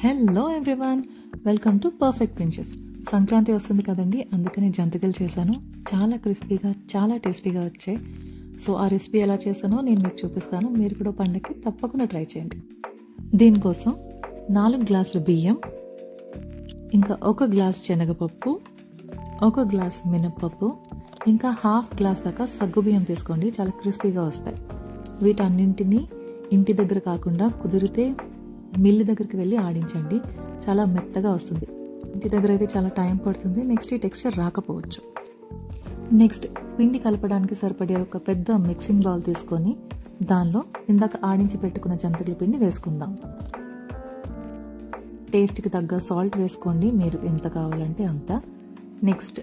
Hello everyone, welcome to perfect pinches. Sankranti వస్తుంది కదండి, అందుకని జంతికలు చేశాను. చాలా క్రిస్పీగా, చాలా టేస్టీగా వచ్చాయి. సో ఆ రెసిపీ ఎలా చేశానో నేను మీకు చూపిస్తాను. మీరు కూడా పండగకి తప్పకుండా ట్రై చేయండి. దీనికోసం 4 గ్లాసులు బియ్యం, ఇంకా 1 గ్లాస్ శనగపప్పు, 1 గ్లాస్ మినప్పప్పు, ఇంకా 1/2 గ్లాస్ దాకా సగ్గుబియ్యం తీసుకోండి. చాలా క్రిస్పీగా వస్తాయి. వీటన్నింటినీ ఇంటి దగ్గర కాకుండా కుదిరితే మిల్లు దగ్గరికి వెళ్ళి ఆడించండి. చాలా మెత్తగా వస్తుంది. ఇంటి దగ్గర అయితే చాలా టైం పడుతుంది. నెక్స్ట్ ఈ టెక్స్చర్ రాకపోవచ్చు. నెక్స్ట్ పిండి కలపడానికి సరిపడే ఒక పెద్ద మిక్సింగ్ బౌల్ తీసుకొని దానిలో ఇందాక ఆడించి పెట్టుకున్న జంతికల పిండి వేసుకుందాం. టేస్ట్కి తగ్గ సాల్ట్ వేసుకోండి, మీరు ఎంత కావాలంటే అంత. నెక్స్ట్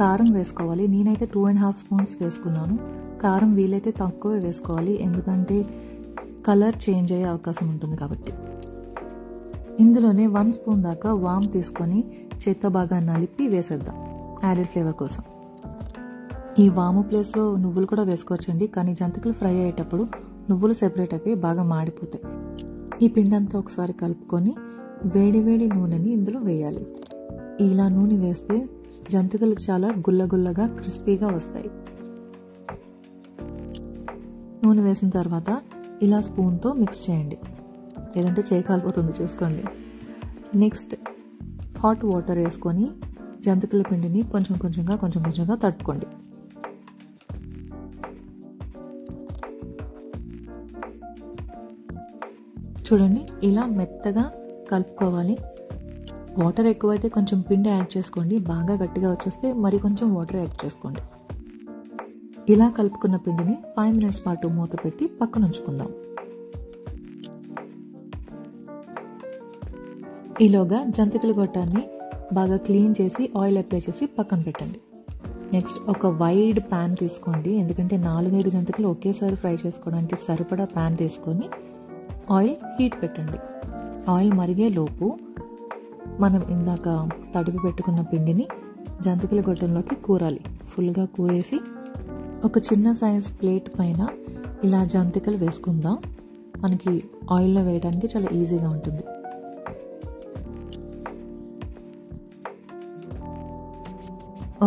కారం వేసుకోవాలి. నేనైతే 2.5 స్పూన్స్ వేసుకున్నాను. కారం వీలైతే తక్కువే వేసుకోవాలి, ఎందుకంటే కలర్ చేంజ్ అయ్యే అవకాశం ఉంటుంది కాబట్టి. ఇందులోనే 1 స్పూన్ దాకా వామ్ తీసుకొని చేత్తో బాగా నలిపి వేసేద్దాం, యాడెడ్ ఫ్లేవర్ కోసం. ఈ వాము ప్లేస్లో నువ్వులు కూడా వేసుకోవచ్చండి, కానీ జంతికలు ఫ్రై అయ్యేటప్పుడు నువ్వులు సెపరేట్ అయిపోయి బాగా మాడిపోతాయి. ఈ పిండంతా ఒకసారి కలుపుకొని వేడి వేడి నూనెని ఇందులో వేయాలి. ఇలా నూనె వేస్తే జంతికలు చాలా గుల్లగుల్లగా క్రిస్పీగా వస్తాయి. నూనె వేసిన తర్వాత ఇలా స్పూన్తో మిక్స్ చేయండి, లేదంటే చేయి కాలిపోతుంది, చూసుకోండి. నెక్స్ట్ హాట్ వాటర్ వేసుకొని జంతికల పిండిని కొంచెం కొంచెంగా తట్టుకోండి. చూడండి, ఇలా మెత్తగా కలుపుకోవాలి. వాటర్ ఎక్కువైతే కొంచెం పిండి యాడ్ చేసుకోండి. బాగా గట్టిగా వచ్చేస్తే మరి కొంచెం వాటర్ యాడ్ చేసుకోండి. ఇలా కలుపుకున్న పిండిని 5 మినిట్స్ పాటు మూత పెట్టి పక్కన ఉంచుకుందాం. ఈలోగా జంతికల గొట్టాన్ని బాగా క్లీన్ చేసి ఆయిల్ అప్లై చేసి పక్కన పెట్టండి. నెక్స్ట్ ఒక వైడ్ ప్యాన్ తీసుకోండి, ఎందుకంటే 4-5 జంతికలు ఒకేసారి ఫ్రై చేసుకోవడానికి సరిపడా ప్యాన్ తీసుకొని ఆయిల్ హీట్ పెట్టండి. ఆయిల్ మరిగే లోపు మనం ఇందాక తడిపి పెట్టుకున్న పిండిని జంతికల గొట్టంలోకి కూరాలి. ఫుల్గా కూరేసి ఒక చిన్న సైజ్ ప్లేట్ పైన ఇలా జంతికలు వేసుకుందాం. మనకి ఆయిల్లో వేయడానికి చాలా ఈజీగా ఉంటుంది.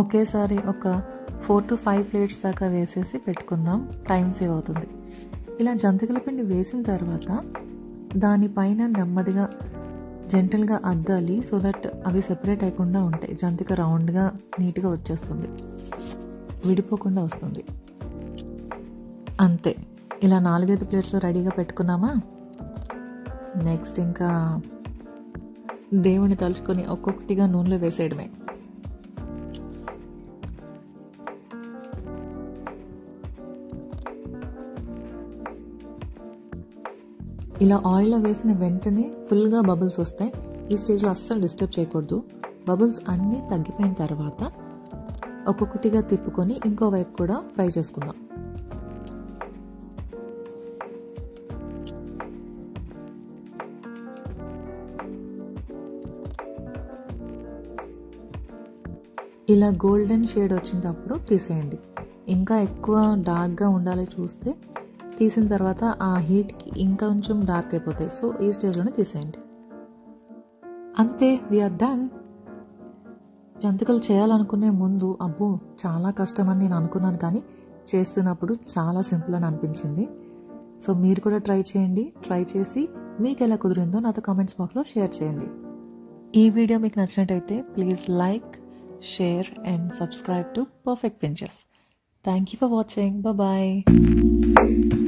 ఒకేసారి ఒక 4 to 5 ప్లేట్స్ దాకా వేసేసి పెట్టుకుందాం, టైం సేవ్ అవుతుంది. ఇలా జంతికల పిండి వేసిన తర్వాత దానిపైన నెమ్మదిగా జెంటల్గా అద్దాలి, సో దట్ అవి సెపరేట్ అయ్యకుండా ఉంటాయి. జంతిక రౌండ్గా నీట్గా వచ్చేస్తుంది, విడిపోకుండా వస్తుంది. అంతే, ఇలా 4-5 ప్లేట్స్లో రెడీగా పెట్టుకున్నామా. నెక్స్ట్ ఇంకా దేవుని తలుచుకొని ఒక్కొక్కటిగా నూనెలో వేసేయడమే. ఇలా ఆయిల్లో వేసిన వెంటనే ఫుల్గా బబుల్స్ వస్తాయి. ఈ స్టేజ్లో అస్సలు డిస్టర్బ్ చేయకూడదు. బబుల్స్ అన్నీ తగ్గిపోయిన తర్వాత ఒక్కొక్కటిగా తిప్పుకొని ఇంకో వైపు కూడా ఫ్రై చేసుకుందాం. ఇలా గోల్డెన్ షేడ్ వచ్చినప్పుడు తీసేయండి. ఇంకా ఎక్కువ డార్క్గా ఉండాలి చూస్తే తీసిన తర్వాత ఆ హీట్కి ఇంకా కొంచెం డార్క్ అయిపోతాయి. సో ఈ స్టేజ్లోనే తీసేయండి. అంతే, వీఆర్ డన్. జంతికలు చేయాలనుకునే ముందు అబ్బో చాలా కష్టం అని నేను అనుకున్నాను, కానీ చేస్తున్నప్పుడు చాలా సింపుల్ అని అనిపించింది. సో మీరు కూడా ట్రై చేయండి. ట్రై చేసి మీకు ఎలా కుదిరిందో నాతో కామెంట్స్ బాక్స్లో షేర్ చేయండి. ఈ వీడియో మీకు నచ్చినట్టయితే please like, share and subscribe to Perfect Pinches. Thank you for watching. Bye bye.